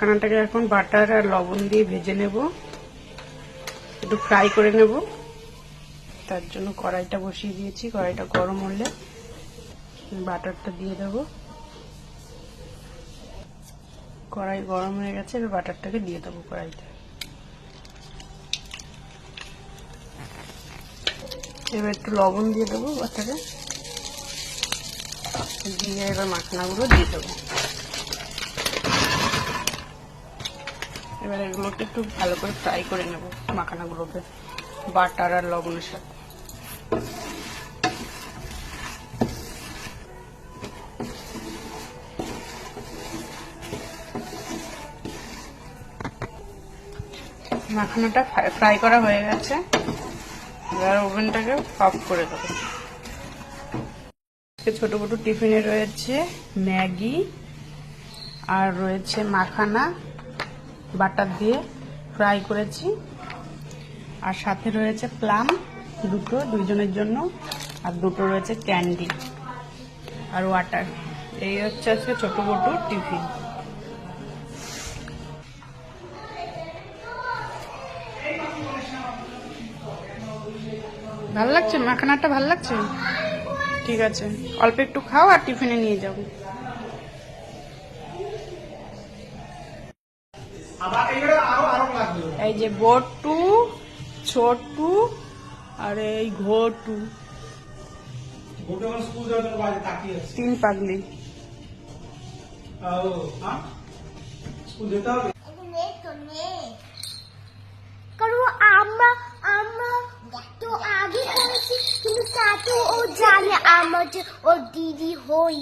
মাখানাটাকে এখন বাটার আর লবণ দিয়ে ভেজে নেব, একটু ফ্রাই করে নেব। তার জন্য কড়াইটা বসিয়ে দিয়েছি। কড়াইটা গরম হলে বাটারটা দিয়ে দেব। কড়াই গরম হয়ে গেছে, এবার বাটারটাকে দিয়ে দেবো কড়াইতে। এবার একটু লবণ দিয়ে দেবো বাটারে, দিয়ে এবার মাখনাগুলো দিয়ে দেবো। এবার এগুলোকে একটু ভালো করে ফ্রাই করে নেব, মাখানাগুলোকে বাটার আর লবণের সাথে। মাখানাটা ফ্রাই করা হয়ে গেছে, এবার ওভেনটাকে অফ করে দেবো। ছোট ছোট টিফিনে রয়েছে ম্যাগি আর রয়েছে মাখানা বাটার দিয়ে ফ্রাই করেছি, আর সাথে রয়েছে প্লাম দুটো দুইজনের জন্য, আর দুটো রয়েছে ক্যান্ডি আর ওয়াটার। এই হচ্ছে আজকে ছোট বটু টিফিন। ভাল লাগছে মাখানাটা? ভাল লাগছে? ঠিক আছে, অল্প একটু খাও আর টিফিনে নিয়ে যাও। এই যে বটু, ছোটু আর এই ঘটু, তিন পাগলি। তো আগে করেছি, কিন্তু তা তো ও জানে আমার যে ওর দিদি হই।